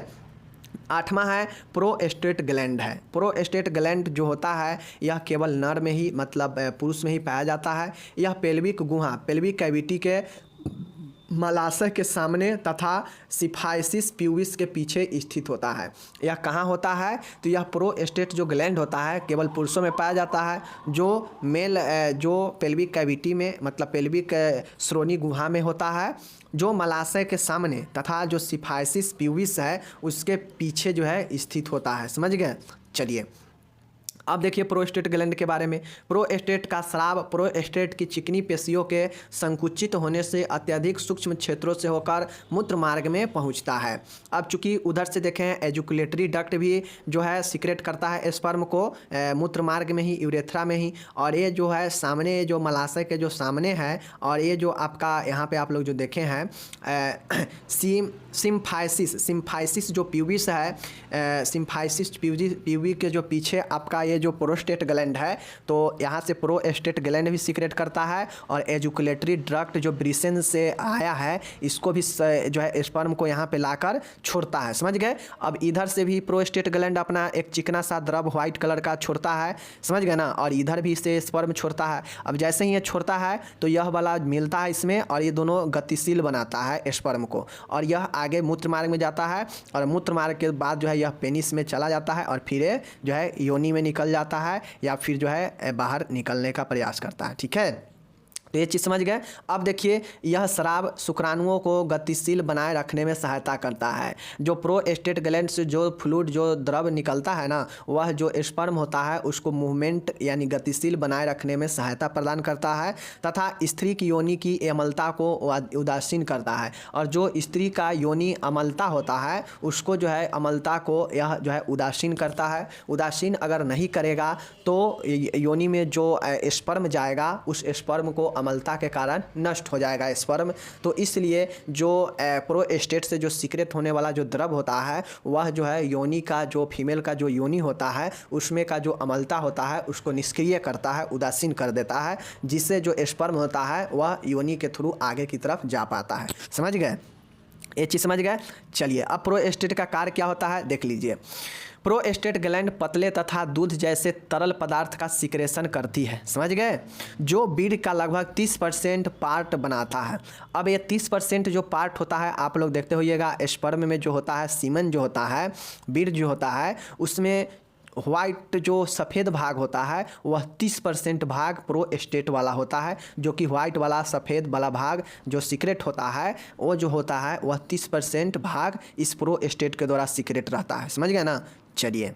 आठवां है प्रोस्टेट ग्लैंड है। प्रोस्टेट ग्लैंड जो होता है यह केवल नर में ही, मतलब पुरुष में ही पाया जाता है। यह पेल्विक गुहा, पेल्विक कैविटी के मलाशय के सामने तथा सिफाइसिस प्यूबिस के पीछे स्थित होता है। यह कहाँ होता है, तो यह प्रोस्टेट जो ग्लैंड होता है केवल पुरुषों में पाया जाता है। जो मेल जो पेल्विक कैविटी में, मतलब पेल्विक श्रोणि गुहा में होता है, जो मलाशय के सामने तथा जो सिफाइसिस प्यूबिस है उसके पीछे जो है स्थित होता है, समझ गए। चलिए अब देखिए प्रोस्टेट ग्लैंड के बारे में। प्रोस्टेट का स्राव प्रोस्टेट की चिकनी पेशियों के संकुचित होने से अत्यधिक सूक्ष्म क्षेत्रों से होकर मूत्र मार्ग में पहुंचता है। अब चूंकि उधर से देखें एजुकुलेटरी डक्ट भी जो है सीक्रेट करता है स्पर्म को मूत्र मार्ग में ही, यूरेथ्रा में ही, और ये जो है सामने जो मलाशय के जो सामने है, और ये जो आपका यहाँ पे आप लोग जो देखे हैं सिम्फाइसिस जो प्यूबिस है, सिम्फाइसिस प्यूबी के जो पीछे आपका ये जो प्रोस्टेट ग्लैंड है, तो यहाँ से प्रोस्टेट ग्लैंड भी सीक्रेट करता है और एजुकुलेटरी डक्ट जो ब्रिसेन से आया है इसको भी जो है स्पर्म को यहाँ पे लाकर छोड़ता है, समझ गए। अब इधर से भी प्रोस्टेट ग्लैंड अपना एक चिकना सा द्रव व्हाइट कलर का छोड़ता है, समझ गए ना, और इधर भी से स्पर्म छोड़ता है। अब जैसे ही ये छोड़ता है तो यह वाला मिलता है इसमें और ये दोनों गतिशील बनाता है स्पर्म को, और यह आगे मूत्र मार्ग में जाता है और मूत्र मार्ग के बाद जो है यह पेनिस में चला जाता है और फिर जो है योनि में निकल जाता है या फिर जो है बाहर निकलने का प्रयास करता है, ठीक है। तो ये चीज़ समझ गए। अब देखिए यह स्राव शुक्राणुओं को गतिशील बनाए रखने में सहायता करता है। जो प्रोस्टेट ग्लैंड से जो फ्लूइड जो द्रव निकलता है ना, वह जो स्पर्म होता है उसको मूवमेंट यानी गतिशील बनाए रखने में सहायता प्रदान करता है तथा स्त्री की योनि की अमलता को उदासीन करता है। और जो स्त्री का योनि अमलता होता है उसको जो है अमलता को यह जो है उदासीन करता है। उदासीन अगर नहीं करेगा तो योनि में जो स्पर्म जाएगा उस स्पर्म को अमलता के कारण नष्ट हो जाएगा स्पर्म। तो इसलिए जो प्रोस्टेट से जो सीक्रेट होने वाला जो द्रव होता है वह जो है योनि का जो फीमेल का जो योनि होता है उसमें का जो अमलता होता है उसको निष्क्रिय करता है, उदासीन कर देता है, जिससे जो स्पर्म होता है वह योनि के थ्रू आगे की तरफ जा पाता है, समझ गए। ये चीज़ समझ गए। चलिए अब प्रोस्टेट का कार्य क्या होता है देख लीजिए। प्रोस्टेट ग्लैंड पतले तथा दूध जैसे तरल पदार्थ का सिक्रेशन करती है, समझ गए, जो बीड का लगभग 30% पार्ट बनाता है। अब ये 30% जो पार्ट होता है आप लोग देखते होइएगा स्पर्म में जो होता है सीमन जो होता है, बीड जो होता है, उसमें व्हाइट जो सफ़ेद भाग होता है वह 30% भाग प्रोस्टेट वाला होता है, जो कि व्हाइट वाला सफ़ेद वाला भाग जो सीक्रेट होता है वो जो होता है वह 30% भाग इस प्रोस्टेट के द्वारा सीक्रेट रहता है, समझ गए ना। चलिए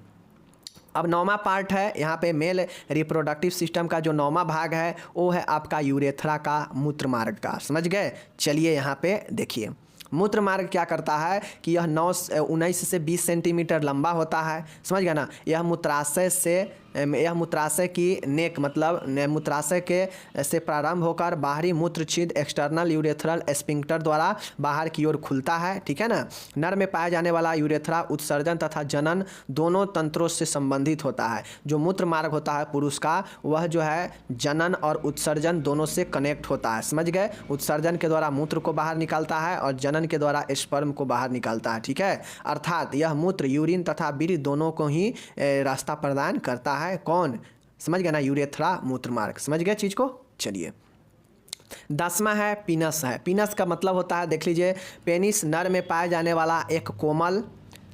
अब नौवां पार्ट है यहाँ पे मेल रिप्रोडक्टिव सिस्टम का जो नौवां भाग है वो है आपका यूरेथ्रा का मूत्र मार्ग का, समझ गए। चलिए यहाँ पे देखिए मूत्र मार्ग क्या करता है कि यह 19 से 20 सेंटीमीटर लंबा होता है, समझ गया ना। यह मूत्राशय की नेक मतलब मूत्राशय के से प्रारंभ होकर बाहरी मूत्र छिद्र एक्सटर्नल यूरेथ्रल स्फिंक्टर द्वारा बाहर की ओर खुलता है, ठीक है ना। नर में पाया जाने वाला यूरेथ्रा उत्सर्जन तथा जनन दोनों तंत्रों से संबंधित होता है। जो मूत्र मार्ग होता है पुरुष का वह जो है जनन और उत्सर्जन दोनों से कनेक्ट होता है, समझ गए। उत्सर्जन के द्वारा मूत्र को बाहर निकालता है और जनन के द्वारा स्पर्म को बाहर निकालता है, ठीक है। अर्थात यह मूत्र यूरिन तथा वीर्य दोनों को ही रास्ता प्रदान करता है। कौन, समझ गया ना, यूरेथ्रा मूत्र मार्ग, समझ गए चीज को। चलिए 10वां है पीनस है। पीनस का मतलब होता है देख लीजिए, पेनिस नर में पाया जाने वाला एक कोमल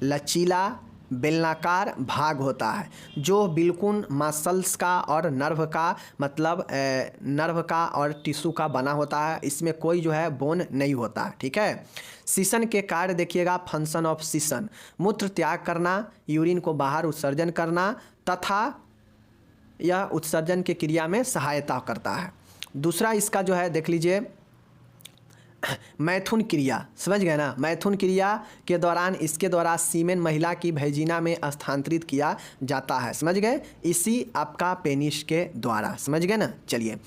लचीला बेलनाकार भाग होता है जो बिल्कुल मसल्स का और नर्व का मतलब नर्व का और टिश्यू का बना होता है। इसमें कोई जो है बोन नहीं होता, ठीक है। सीसन के कार्य देखिएगा, फंक्शन ऑफ सीसन, मूत्र त्याग करना, यूरिन को बाहर उत्सर्जन करना तथा यह उत्सर्जन की क्रिया में सहायता करता है। दूसरा इसका जो है देख लीजिए मैथुन क्रिया, समझ गए ना। मैथुन क्रिया के दौरान इसके द्वारा सीमेन महिला की वैजिना में स्थानांतरित किया जाता है, समझ गए, इसी आपका पेनिस के द्वारा, समझ गए ना। चलिए,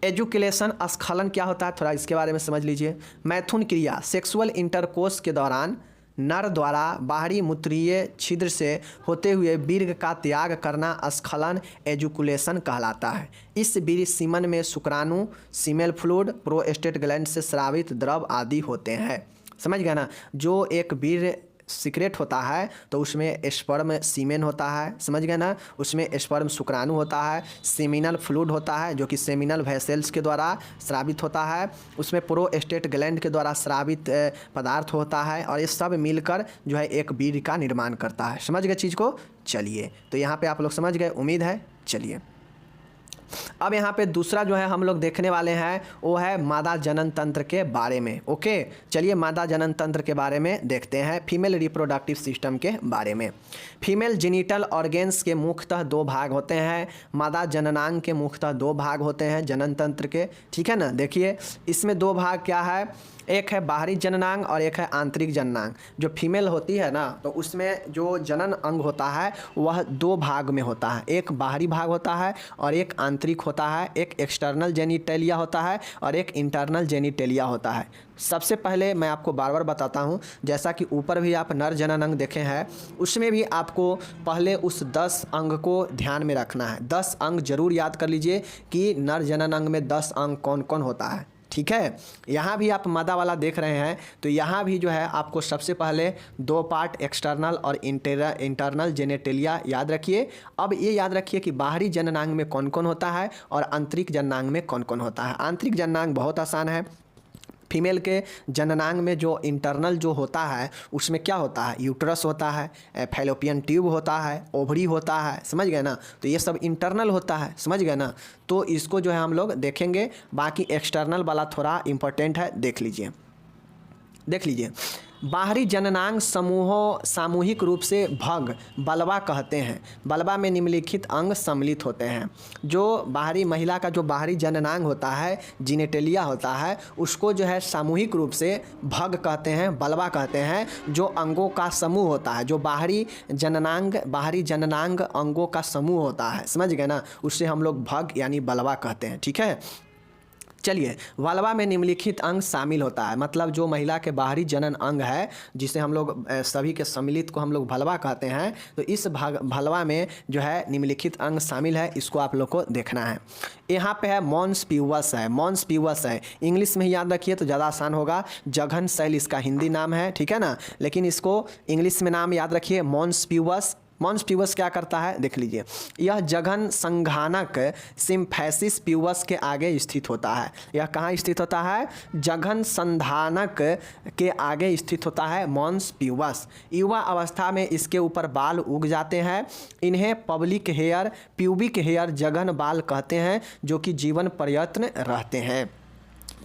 एजुकेलेशन स्खलन क्या होता है, थोड़ा इसके बारे में समझ लीजिए। मैथुन क्रिया सेक्सुअल इंटरकोर्स के दौरान नर द्वारा बाहरी मूत्रीय छिद्र से होते हुए वीर्य का त्याग करना स्खलन एजुकुलेशन कहलाता है। इस वीर्य सीमन में शुक्राणु, सीमेल फ्लूइड, प्रोस्टेट ग्लैंड से स्रावित द्रव आदि होते हैं, समझ गए ना। जो एक वीर्य सीक्रेट होता है तो उसमें स्पर्म सीमेन होता है, समझ गए ना। उसमें स्पर्म शुक्राणु होता है, सेमिनल फ्लूइड होता है जो कि सेमिनल वेसल्स के द्वारा स्रावित होता है, उसमें प्रोस्टेट ग्लैंड के द्वारा स्रावित पदार्थ होता है, और ये सब मिलकर जो है एक वीर्य का निर्माण करता है, समझ गए चीज़ को। चलिए, तो यहाँ पे आप लोग समझ गए, उम्मीद है। चलिए, अब यहाँ पे दूसरा जो है हम लोग देखने वाले हैं वो है मादा जनन तंत्र के बारे में। ओके, चलिए मादा जनन तंत्र के बारे में देखते हैं, फीमेल रिप्रोडक्टिव सिस्टम के बारे में। फीमेल जेनिटल ऑर्गेन्स के मुख्यतः दो भाग होते हैं, मादा जननांग के मुख्यतः दो भाग होते हैं जनन तंत्र के, ठीक है ना। देखिए, इसमें दो भाग क्या है, एक है बाहरी जननांग और एक है आंतरिक जननांग। जो फीमेल होती है ना, तो उसमें जो जनन अंग होता है वह दो भाग में होता है, एक बाहरी भाग होता है और एक आंतरिक होता है, एक एक्सटर्नल जेनिटेलिया होता है और एक इंटरनल जेनिटेलिया होता है। सबसे पहले मैं आपको बार बार बताता हूँ, जैसा कि ऊपर भी आप नर जनन अंग देखे हैं, उसमें भी आपको पहले उस 10 अंग को ध्यान में रखना है। 10 अंग जरूर याद कर लीजिए कि नर जनन अंग में 10 अंग कौन कौन होता है, ठीक है। यहाँ भी आप मादा वाला देख रहे हैं, तो यहाँ भी जो है आपको सबसे पहले दो पार्ट एक्सटर्नल और इंटरनल जेनेटेलिया याद रखिए। अब ये याद रखिए कि बाहरी जननांग में कौन कौन होता है और आंतरिक जननांग में कौन कौन होता है। आंतरिक जननांग बहुत आसान है। फीमेल के जननांग में जो इंटरनल जो होता है उसमें क्या होता है, यूट्रस होता है, फैलोपियन ट्यूब होता है, ओवरी होता है, समझ गए ना। तो ये सब इंटरनल होता है, समझ गए ना। तो इसको जो है हम लोग देखेंगे, बाकी एक्सटर्नल वाला थोड़ा इंपॉर्टेंट है, देख लीजिए। देख लीजिए, बाहरी जननांग समूहों सामूहिक रूप से भग बलवा कहते हैं। बलवा में निम्नलिखित अंग सम्मिलित होते हैं। जो बाहरी महिला का जो बाहरी जननांग होता है, जिनेटेलिया होता है, उसको जो है सामूहिक रूप से भग कहते हैं, बलवा कहते हैं। जो अंगों का समूह होता है, जो बाहरी जननांग अंगों का समूह होता है, समझ गए ना, उससे हम लोग भग यानी बलवा कहते हैं, ठीक है। चलिए, वल्वा में निम्नलिखित अंग शामिल होता है, मतलब जो महिला के बाहरी जनन अंग है जिसे हम लोग सभी के सम्मिलित को हम लोग भलवा कहते हैं, तो इस भलवा में जो है निम्नलिखित अंग शामिल है, इसको आप लोग को देखना है। यहाँ पे है मॉन्स प्यूवस है, मॉन्स प्यूवस है, इंग्लिश में ही याद रखिए तो ज़्यादा आसान होगा। जघन शैल इसका हिंदी नाम है, ठीक है ना, लेकिन इसको इंग्लिश में नाम याद रखिए मॉन्स प्यूवस। मॉन्स प्यूवस क्या करता है, देख लीजिए। यह जघन संघानक सिम्फेसिस प्यूवस के आगे स्थित होता है। यह कहाँ स्थित होता है, जघन संधानक के आगे स्थित होता है मॉन्स प्यूवस। युवा अवस्था में इसके ऊपर बाल उग जाते हैं। इन्हें पब्लिक हेयर, प्यूबिक हेयर, जघन बाल कहते हैं, जो कि जीवन पर्यंत रहते हैं।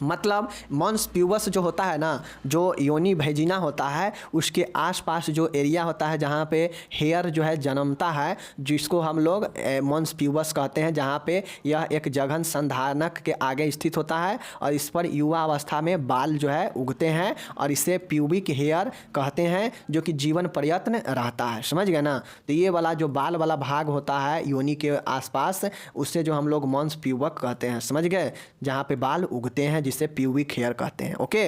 मतलब मॉन्स प्यूवस जो होता है ना, जो योनि वैजिना होता है, उसके आसपास जो एरिया होता है जहाँ पे हेयर जो है जन्मता है, जिसको हम लोग मॉन्स प्यूवस कहते हैं, जहाँ पे यह एक जघन संधानक के आगे स्थित होता है और इस पर युवा अवस्था में बाल जो है उगते हैं और इसे प्यूबिक हेयर कहते हैं, जो कि जीवन पर्यंत रहता है, समझ गए ना। तो ये वाला जो बाल वाला भाग होता है योनि के आसपास, उससे जो हम लोग मॉन्स प्यूबक कहते हैं, समझ गए, जहाँ पे बाल उगते हैं, जिसे प्यूबिक हेयर कहते हैं। ओके,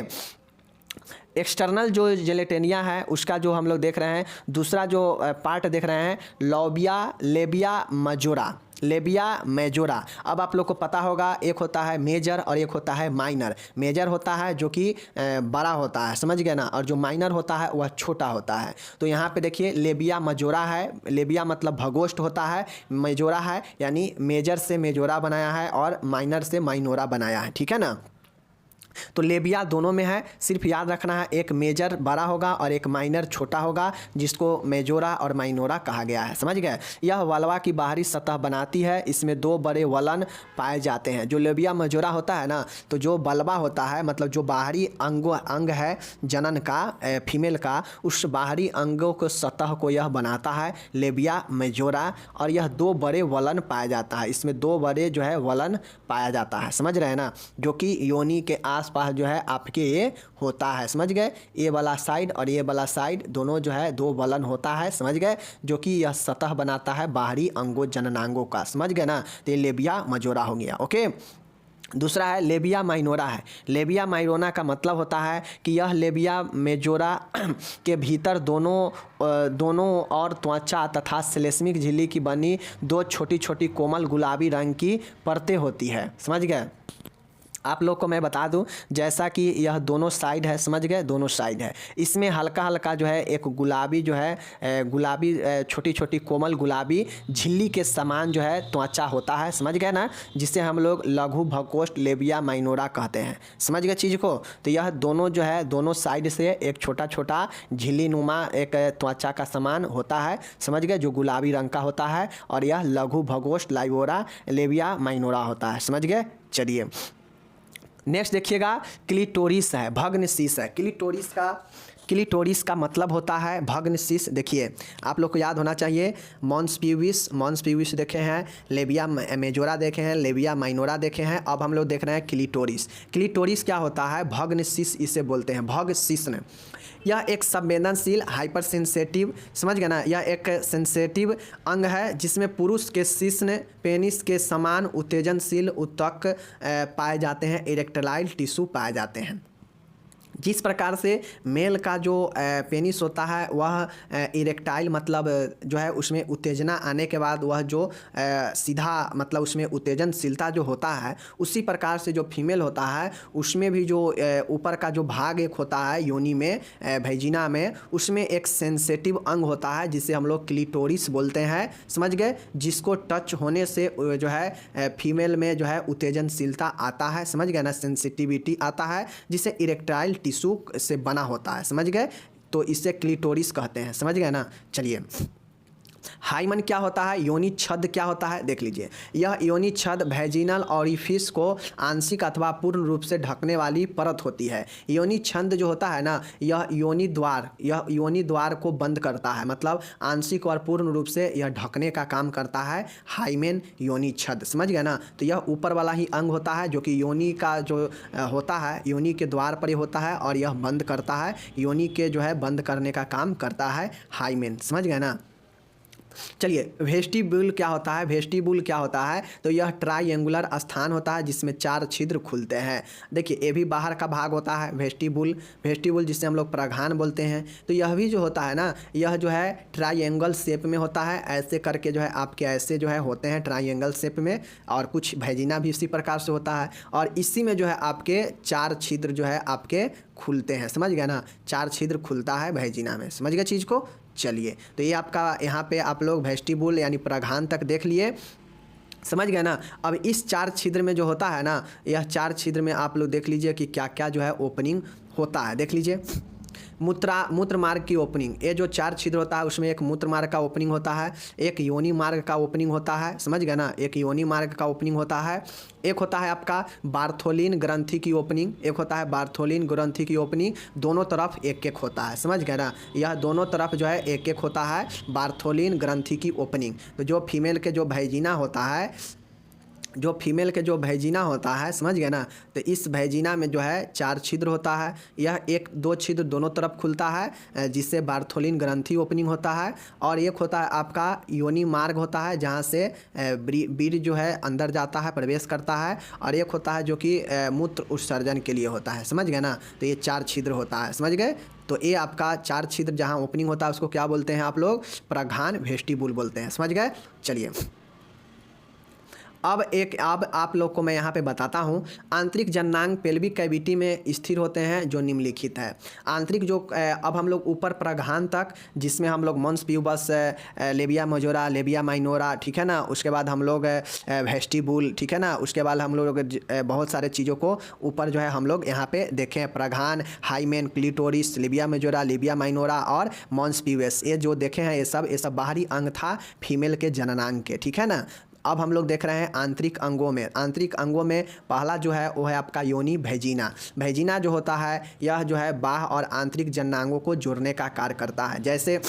एक्सटर्नल जो जेलेटेनिया है उसका जो हम लोग देख रहे हैं, दूसरा जो पार्ट देख रहे हैं, लेबिया मेजोरा। अब आप लोग को पता होगा, एक होता है मेजर और एक होता है माइनर। मेजर होता है जो कि बड़ा होता है, समझ गए ना, और जो माइनर होता है वह छोटा होता है। तो यहाँ पे देखिए लेबिया मजोरा है, लेबिया मतलब भगोष्ठ होता है, मेजोरा है यानी मेजर से मेजोरा बनाया है और माइनर से माइनोरा बनाया है, ठीक है ना। तो लेबिया दोनों में है, सिर्फ याद रखना है एक मेजर बड़ा होगा और एक माइनर छोटा होगा, जिसको मेजोरा और माइनोरा कहा गया है, समझ गए। यह वल्वा की बाहरी सतह बनाती है, इसमें दो बड़े वलन पाए जाते हैं। जो लेबिया मेजोरा होता है ना, तो जो वल्वा होता है मतलब जो बाहरी अंग है जनन का, फीमेल का, उस बाहरी अंगों को सतह को यह बनाता है लेबिया मेजोरा, और यह दो बड़े वलन पाया जाता है, इसमें दो बड़े जो है वलन पाया जाता है, समझ रहे हैं ना, जो कि योनि के आसपास जो है आपके ये होता है, समझ गए। ये वाला साइड और ये वाला साइड दोनों जो है दो बलन होता है, समझ गए, जो कि यह सतह बनाता है बाहरी अंगों जननांगों का, समझ गए ना। तो ये लेबिया मजोरा हो गया। ओके, दूसरा है लेबिया माइनोरा है। लेबिया माइनोरा का मतलब होता है कि यह लेबिया मेजोरा के भीतर दोनों और त्वचा तथा श्लेष्मिक झिल्ली की बनी दो छोटी छोटी कोमल गुलाबी रंग की परतें होती है, समझ गए। आप लोग को मैं बता दूं, जैसा कि यह दोनों साइड है, समझ गए, दोनों साइड है, इसमें हल्का हल्का जो है एक गुलाबी जो है गुलाबी छोटी छोटी कोमल गुलाबी झिल्ली के समान जो है त्वचा होता है, समझ गए ना, जिसे हम लोग लघु भकोष्ठ लेबिया माइनोरा कहते हैं, समझ गए चीज़ को। तो यह दोनों जो है दोनों साइड से एक छोटा छोटा झिल्ली नुमा एक त्वचा का समान होता है, समझ गए, जो गुलाबी रंग का होता है, और यह लघु भकोष्ठ लेबिया माइनोरा होता है, समझ गए। चलिए नेक्स्ट देखिएगा, क्लिटोरिस है, भग्न शीश है। क्लिटोरिस का मतलब होता है भग्न शीश। देखिए आप लोग को याद होना चाहिए, मॉन्स प्यूबिस देखे हैं, लेबिया मेजोरा देखे हैं, लेबिया माइनोरा देखे हैं, अब हम लोग देख रहे हैं क्लिटोरिस। क्लिटोरिस क्या होता है? भग्न शीश इसे बोलते हैं, भग्न शीश। यह एक संवेदनशील हाइपर सेंसेटिव, समझ गए ना, यह एक सेंसेटिव अंग है जिसमें पुरुष के शिश्न पेनिस के समान उत्तेजनशील ऊतक पाए जाते हैं, इरेक्टाइल टिश्यू पाए जाते हैं। जिस प्रकार से मेल का जो पेनिस होता है वह इरेक्टाइल मतलब जो है उसमें उत्तेजना आने के बाद वह जो सीधा मतलब उसमें उत्तेजनशीलता जो होता है, उसी प्रकार से जो फीमेल होता है उसमें भी जो ऊपर का जो भाग एक होता है योनि में वेजिना में, उसमें एक सेंसेटिव अंग होता है जिसे हम लोग क्लिटोरिस बोलते हैं, समझ गए, जिसको टच होने से जो है फीमेल में जो है उत्तेजनशीलता आता है, समझ गए ना, सेंसिटिविटी आता है, जिसे इरेक्टाइल टिश्यू से बना होता है, समझ गए, तो इसे क्लिटोरिस कहते हैं, समझ गए ना। चलिए हाइमन क्या होता है? योनि छद क्या होता है? देख लीजिए, यह योनि छद वेजिनल ऑरिफिस को आंशिक अथवा पूर्ण रूप से ढकने वाली परत होती है। योनि छंद जो होता है ना, यह योनि द्वार को बंद करता है, मतलब आंशिक और पूर्ण रूप से यह ढकने का काम करता है हाइमेन योनि छद, समझ गए ना। तो यह ऊपर वाला ही अंग होता है जो कि योनि का जो होता है योनि के द्वार पर ही होता है, और यह बंद करता है, योनि के जो है बंद करने का काम करता है हाइमेन, समझ गए ना। चलिए वेस्टिब्यूल क्या होता है? वेस्टिब्यूल क्या होता है? तो यह ट्राइंगुलर स्थान होता है जिसमें 4 छिद्र खुलते हैं। देखिए ये भी बाहर का भाग होता है वेस्टिब्यूल जिसे हम लोग प्रघान बोलते हैं। तो यह भी जो होता है ना, यह जो है ट्राइंगल शेप में होता है, ऐसे करके जो है आपके ऐसे जो है होते हैं ट्राइंगल शेप में, और कुछ वेजिना भी इसी प्रकार से होता है, और इसी में जो है आपके 4 छिद्र जो है आपके खुलते हैं, समझ गए ना, 4 छिद्र खुलता है वेजिना में, समझ गए चीज़ को। चलिए तो ये आपका यहाँ पे आप लोग वेस्टिब्यूल यानी प्रघान तक देख लिए, समझ गए ना। अब इस 4 छिद्र में जो होता है ना, यह 4 छिद्र में आप लोग देख लीजिए कि क्या क्या जो है ओपनिंग होता है, देख लीजिए। मूत्र मार्ग की ओपनिंग, ये जो 4 छिद्र होता है उसमें एक मूत्र मार्ग का ओपनिंग होता है, एक योनि मार्ग का ओपनिंग होता है, समझ गए ना, एक योनि मार्ग का ओपनिंग होता है, एक होता है आपका बार्थोलिन ग्रंथि की ओपनिंग, एक होता है बार्थोलिन ग्रंथि की ओपनिंग, दोनों तरफ एक एक होता है, समझ गए ना, यह दोनों तरफ जो है एक एक होता है बार्थोलिन ग्रंथि की ओपनिंग। तो जो फीमेल के जो वेजिना होता है, समझ गए ना, तो इस वेजिना में जो है 4 छिद्र होता है, यह 1-2 छिद्र दोनों तरफ खुलता है जिससे बार्थोलिन ग्रंथि ओपनिंग होता है, और एक होता है आपका योनि मार्ग होता है जहाँ से बीज जो है अंदर जाता है, प्रवेश करता है, और एक होता है जो कि मूत्र उत्सर्जन के लिए होता है, समझ गए ना। तो ये 4 छिद्र होता है, समझ गए। तो ये आपका 4 छिद्र जहाँ ओपनिंग होता है उसको क्या बोलते हैं आप लोग? प्रघान वेस्टिब्यूल बोलते हैं, समझ गए। चलिए अब आप लोग को मैं यहाँ पे बताता हूँ, आंतरिक जननांग पेल्विक कैविटी में स्थिर होते हैं जो निम्नलिखित है। आंतरिक जो अब हम लोग ऊपर प्रघान तक, जिसमें हम लोग mons pubis, labia majora, labia minora, ठीक है ना, उसके बाद हम लोग वेस्टिब्यूल, ठीक है ना, उसके बाद हम लोग बहुत सारे चीज़ों को ऊपर जो है हम लोग यहाँ पे देखें, प्रघान, hymen, clitoris, labia majora, labia minora और मॉन्स प्यूबस, ये जो देखे हैं ये सब बाहरी अंग था फीमेल के जननांग के, ठीक है ना। अब हम लोग देख रहे हैं आंतरिक अंगों में पहला जो है वो है आपका योनि वेजिना जो होता है, यह जो है बाह्य और आंतरिक जननांगों को जोड़ने का कार्य करता है। जैसे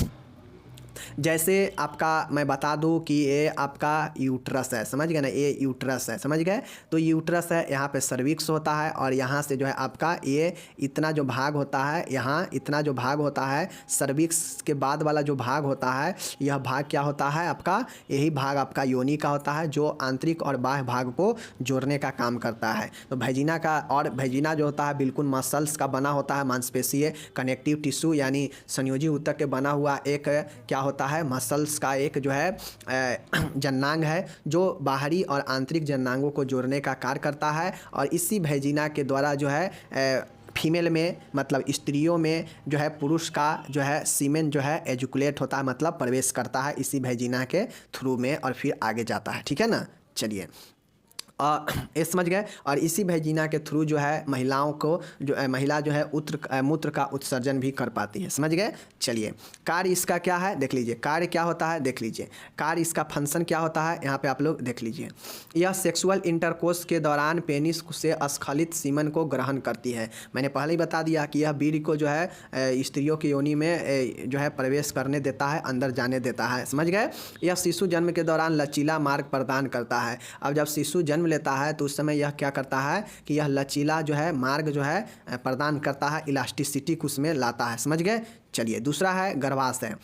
जैसे आपका मैं बता दूं कि ये आपका यूट्रस है, समझ गए ना, ये यूट्रस है, समझ गए। तो यूट्रस है, यहाँ पे सर्विक्स होता है और यहाँ से जो है आपका ये इतना जो भाग होता है, यहाँ इतना जो भाग होता है, सर्विक्स के बाद वाला जो भाग होता है, यह भाग क्या होता है आपका, यही भाग आपका योनि का होता है जो आंतरिक और बाह्य भाग को जोड़ने का काम करता है। तो वैजिना का, और वैजिना जो होता है बिल्कुल मसल्स का बना होता है, मांसपेशीय कनेक्टिव टिश्यू यानी संयोजी ऊतक के बना हुआ एक क्या होता है, मसल्स का एक जो है जननांग है जो बाहरी और आंतरिक जननांगों को जोड़ने का कार्य करता है। और इसी वैजिना के द्वारा जो है फीमेल में मतलब स्त्रियों में जो है पुरुष का जो है सीमेन जो है एजुकुलेट होता है, मतलब प्रवेश करता है इसी वैजिना के थ्रू में और फिर आगे जाता है, ठीक है ना। चलिए ये समझ गए। और इसी वैजिना के थ्रू जो है महिलाओं को जो महिला जो है मूत्र का उत्सर्जन भी कर पाती है, समझ गए। चलिए कार्य इसका क्या है देख लीजिए, कार्य क्या होता है देख लीजिए, कार्य इसका फंक्शन क्या होता है यहाँ पे आप लोग देख लीजिए। यह सेक्सुअल इंटरकोर्स के दौरान पेनिस से स्खलित सीमन को ग्रहण करती है। मैंने पहले ही बता दिया कि यह वीर्य को जो है स्त्रियों की योनि में जो है प्रवेश करने देता है, अंदर जाने देता है, समझ गए। यह शिशु जन्म के दौरान लचीला मार्ग प्रदान करता है। अब जब शिशु जन्म लेता है तो उस समय यह क्या करता है कि यह लचीला जो है मार्ग जो है प्रदान करता है, इलास्टिसिटी को उसमें लाता है, समझ गए। चलिए दूसरा है गर्भाशय।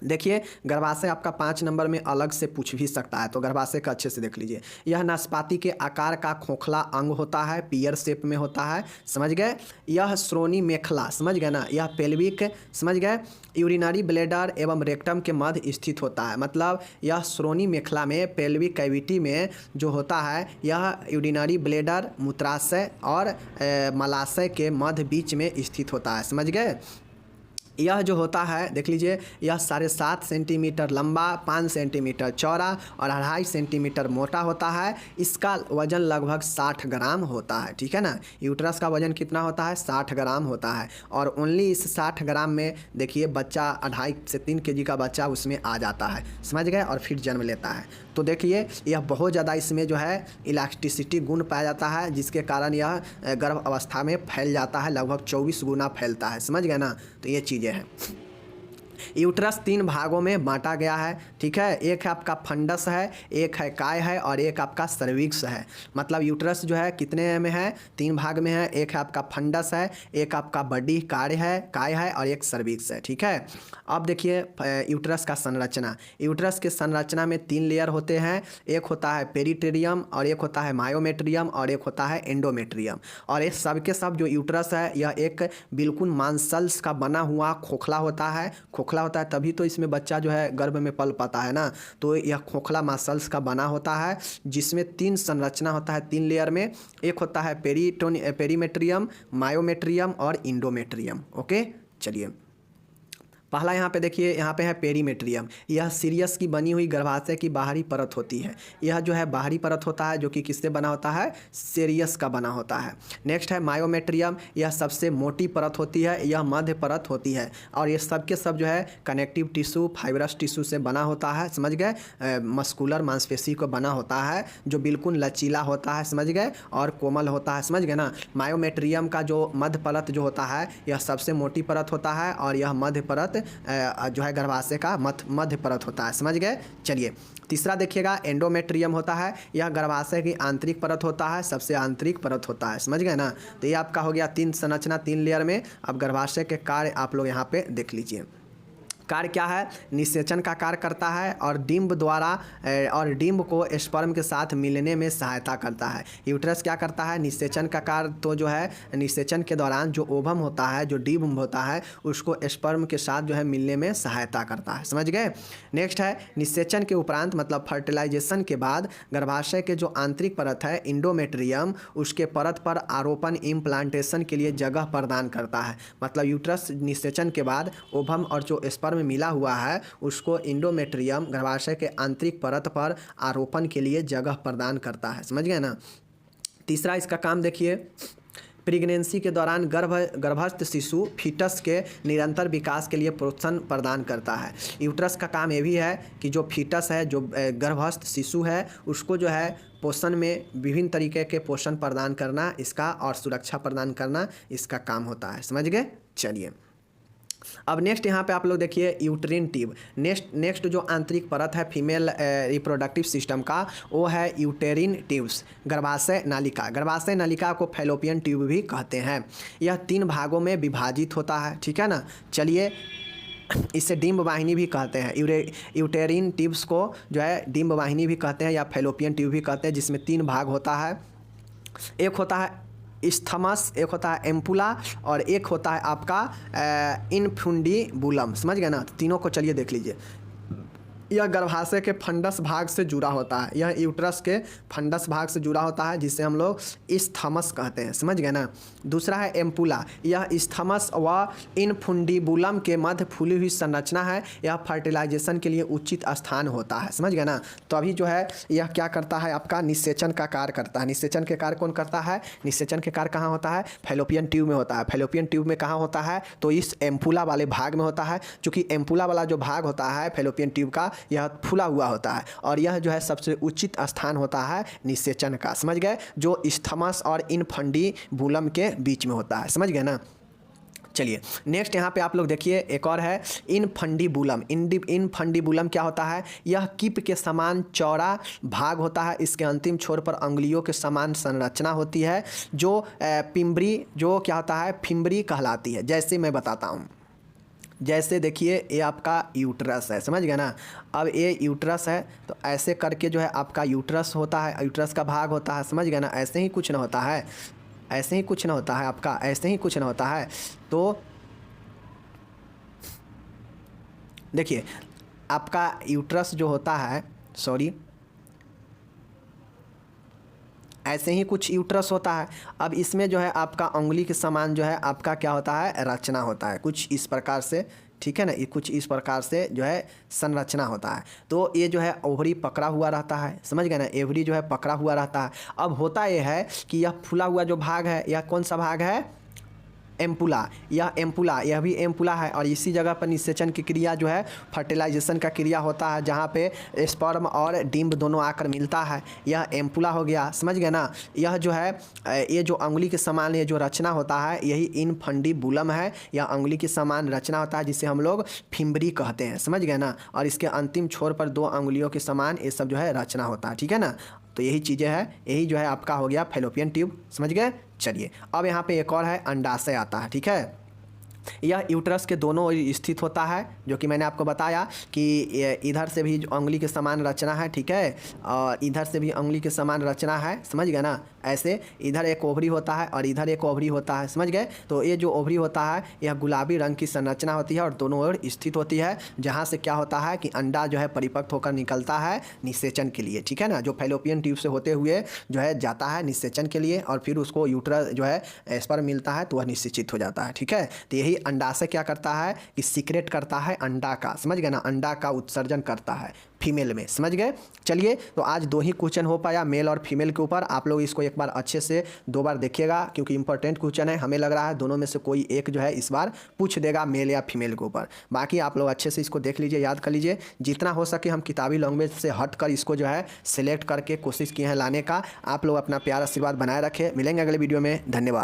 देखिए गर्भाशय आपका 5 नंबर में अलग से पूछ भी सकता है, तो गर्भाशय का अच्छे से देख लीजिए। यह नाशपाती के आकार का खोखला अंग होता है, पियर शेप में होता है, समझ गए। यह श्रोणी मेखला, समझ गए ना, यह पेल्विक, समझ गए, यूरिनरी ब्लैडर एवं रेक्टम के मध्य स्थित होता है। मतलब यह श्रोणी मेखला में पेल्विक कैविटी में जो होता है यह यूरिनरी ब्लैडर मूत्राशय और मलाशय के मध्य बीच में स्थित होता है, समझ गए। यह जो होता है देख लीजिए, यह 7.5 सेंटीमीटर लंबा, 5 सेंटीमीटर चौड़ा और 2.5 सेंटीमीटर मोटा होता है। इसका वजन लगभग 60 ग्राम होता है, ठीक है ना। यूट्रस का वजन कितना होता है, 60 ग्राम होता है। और ओनली इस 60 ग्राम में देखिए बच्चा 2.5 से 3 केजी का बच्चा उसमें आ जाता है, समझ गए, और फिर जन्म लेता है। तो देखिए यह बहुत ज़्यादा इसमें जो है इलास्टिसिटी गुण पाया जाता है, जिसके कारण यह गर्भ अवस्था में फैल जाता है, लगभग 24 गुना फैलता है, समझ गए ना। तो ये चीज़ें हैं। यूट्रस 3 भागों में बांटा गया है, ठीक है। एक है आपका फंडस है, एक है काय है और एक आपका सर्विक्स है। मतलब यूट्रस जो है कितने में है, 3 भाग में है। एक है आपका फंडस है, एक आपका बॉडी काय है और एक सर्विक्स है, ठीक है। अब देखिए यूट्रस का संरचना। यूट्रस के संरचना में 3 लेयर होते हैं। एक होता है पेरिटेरियम और एक होता है मायोमेट्रियम और एक होता है एंडोमेट्रियम। और ये सब के सब जो यूट्रस है यह एक बिल्कुल मांसल्स का बना हुआ खोखला होता है। खोखला होता है तभी तो इसमें बच्चा जो है गर्भ में पल पाता है ना। तो यह खोखला मसल्स का बना होता है, जिसमें 3 संरचना होता है, 3 लेयर में। एक होता है पेरीमेट्रियम, मायोमेट्रियम और इंडोमेट्रियम। ओके चलिए पहला यहाँ पे देखिए, यहाँ पे है पेरीमेट्रियम। यह सीरियस की बनी हुई गर्भाशय की बाहरी परत होती है। यह जो है बाहरी परत होता है जो कि किससे बना होता है, सीरियस का बना होता है। नेक्स्ट है मायोमेट्रियम। यह सबसे मोटी परत होती है, यह मध्य परत होती है। और ये सब के सब जो है कनेक्टिव टिश्यू, फाइब्रस टिश्यू से बना होता है, समझ गए। मस्कुलर मांसपेशी को बना होता है जो बिल्कुल लचीला होता है, समझ गए, और कोमल होता है, समझ गए ना। मायोमेट्रियम का जो मध्य परत जो होता है यह सबसे मोटी परत होता है और यह मध्य परत जो है गर्भाशय का मध्य परत होता है, समझ गए। चलिए तीसरा देखिएगा, एंडोमेट्रियम होता है। यह गर्भाशय की आंतरिक परत होता है, सबसे आंतरिक परत होता है, समझ गए ना। तो ये आपका हो गया 3 संरचना 3 लेयर में। अब गर्भाशय के कार्य आप लोग यहाँ पे देख लीजिए। कार्य क्या है, निषेचन का कार्य करता है और डिंब द्वारा और डिंब को स्पर्म के साथ मिलने में सहायता करता है। यूट्रस क्या करता है, निषेचन का कार्य। तो जो है निषेचन के दौरान जो ओवम होता है, जो डिंब होता है, उसको स्पर्म के साथ जो है मिलने में सहायता करता है, समझ गए। नेक्स्ट है निषेचन के उपरांत मतलब फर्टिलाइजेशन के बाद गर्भाशय के जो आंतरिक परत है इंडोमेट्रियम, उसके परत पर आरोपण इम्प्लांटेशन के लिए जगह प्रदान करता है। मतलब यूट्रस निषेचन के बाद ओवम और जो स्पर्म मिला हुआ है उसको इंडोमेट्रियम गर्भाशय के आंतरिक परत पर आरोपण के लिए जगह प्रदान करता है, समझ गए ना। तीसरा इसका काम देखिए, प्रेगनेंसी के दौरान गर्भस्थ शिशु फीटस के निरंतर विकास के लिए प्रोत्साहन प्रदान करता है। यूट्रस का काम ये भी है कि जो फीटस है, जो गर्भस्थ शिशु है, उसको जो है पोषण में विभिन्न तरीके के पोषण प्रदान करना इसका और सुरक्षा प्रदान करना इसका काम होता है, समझ गए। चलिए अब नेक्स्ट यहाँ पे आप लोग देखिए यूट्रिन ट्यूब। नेक्स्ट जो आंतरिक परत है फीमेल रिप्रोडक्टिव सिस्टम का वो है यूटेरिन ट्यूब्स, गर्भाशय नालिका। गर्भाशय नालिका को फैलोपियन ट्यूब भी कहते हैं। यह 3 भागों में विभाजित होता है, ठीक है ना। चलिए, इसे डिम्ब वाहिनी भी कहते हैं। यूटेरिन ट्यूब्स को जो है डिम्ब वाहिनी भी कहते हैं या फैलोपियन ट्यूब भी कहते हैं, जिसमें 3 भाग होता है। एक होता है इस्थमस, एक होता है एम्पुला और एक होता है आपका इनफुंडिबुलम। समझ गए ना। तो तीनों को चलिए देख लीजिए। यह गर्भाशय के फंडस भाग से जुड़ा होता है। यह यूट्रस के फंडस भाग से जुड़ा होता है, जिसे हम लोग इस्थमस कहते हैं। समझ गए ना। दूसरा है एम्पुला। यह इस्थमस व इनफुंडिबुलम के मध्य फूली हुई संरचना है। यह फर्टिलाइजेशन के लिए उचित स्थान होता है। समझ गए ना। तो अभी जो है यह क्या करता है, आपका निषेचन का कार्य करता है। निषेचन के कार्य कौन करता है? निषेचन के कार्य कहाँ होता है? फैलोपियन ट्यूब में होता है। फैलोपियन ट्यूब में कहाँ होता है? तो इस एम्पुला वाले भाग में होता है। चूँकि एम्पुला वाला जो भाग होता है फैलोपियन ट्यूब का, यह फूला हुआ होता है और यह जो है सबसे उचित स्थान होता है निषेचन का। समझ गए। जो इस्थमस और इनफंडिबुलम के बीच में होता है। समझ गए ना। चलिए नेक्स्ट यहाँ पे आप लोग देखिए एक और है इनफंडिबुलम। इनफंडिबुलम क्या होता है? यह कीप के समान चौड़ा भाग होता है। इसके अंतिम छोर पर अंगुलियों के समान संरचना होती है, जो पिम्बरी जो क्या होता है, फिम्बरी कहलाती है। जैसे मैं बताता हूँ, जैसे देखिए ये आपका यूट्रस है। समझ गए ना। अब ये यूट्रस है तो ऐसे करके जो है आपका यूट्रस होता है, यूट्रस का भाग होता है। समझ गए ना। ऐसे ही कुछ ना होता है, ऐसे ही कुछ ना होता है आपका, ऐसे ही कुछ ना होता है। तो देखिए आपका यूट्रस जो होता है, सॉरी, ऐसे ही कुछ यूट्रस होता है। अब इसमें जो है आपका उंगली के समान जो है आपका क्या होता है, रचना होता है कुछ इस प्रकार से, ठीक है ना। ये कुछ इस प्रकार से जो है संरचना होता है। तो ये जो है ओवरी पकड़ा हुआ रहता है। समझ गए ना। एवरी जो है पकड़ा हुआ रहता है। अब होता ये है कि यह फूला हुआ जो भाग है, यह कौन सा भाग है? एम्पुला। यह एम्पुला, यह भी एम्पुला है और इसी जगह पर निषेचन की क्रिया जो है फर्टिलाइजेशन का क्रिया होता है, जहाँ पे स्पर्म और डिम्ब दोनों आकर मिलता है। यह एम्पुला हो गया। समझ गए ना। यह जो है ये जो अंगुली के समान ये जो रचना होता है, यही इनफंडिबुलम है। यह अंगुली के समान रचना होता है, जिसे हम लोग फिम्बरी कहते हैं। समझ गए ना। और इसके अंतिम छोर पर 2 अंगुलियों के समान ये सब जो है रचना होता है, ठीक है ना। तो यही चीज़ें हैं, यही जो है आपका हो गया फैलोपियन ट्यूब। समझ गए। चलिए अब यहाँ पे एक और है अंडाशय आता है, ठीक है। यह यूट्रस के दोनों ओर स्थित होता है, जो कि मैंने आपको बताया कि इधर से भी उंगली के समान रचना है, ठीक है, और इधर से भी उंगली के समान रचना है। समझ गए ना। ऐसे इधर एक ओवरी होता है और इधर एक ओवरी होता है। समझ गए। तो ये जो ओवरी होता है यह गुलाबी रंग की संरचना होती है और दोनों ओर स्थित होती है, जहाँ से क्या होता है कि अंडा जो है परिपक्व होकर निकलता है निषेचन के लिए, ठीक है ना। जो फैलोपियन ट्यूब से होते हुए जो है जाता है निषेचन के लिए और फिर उसको यूट्रस जो है स्पर्म मिलता है तो वह निषेचित हो जाता है, ठीक है। तो यही अंडाशय क्या करता है कि सीक्रेट करता है अंडा का। समझ गए ना। अंडा का उत्सर्जन करता है फीमेल में। समझ गए। चलिए तो आज 2 ही क्वेश्चन हो पाया मेल और फीमेल के ऊपर। आप लोग इसको एक बार अच्छे से 2 बार देखिएगा, क्योंकि इंपॉर्टेंट क्वेश्चन है। हमें लग रहा है दोनों में से कोई एक जो है इस बार पूछ देगा मेल या फीमेल के ऊपर। बाकी आप लोग अच्छे से इसको देख लीजिए, याद कर लीजिए। जितना हो सके हम किताबी लैंग्वेज से हट कर इसको जो है सिलेक्ट करके कोशिश किए हैं लाने का। आप लोग अपना प्यार आशीर्वाद बनाए रखें। मिलेंगे अगले वीडियो में। धन्यवाद।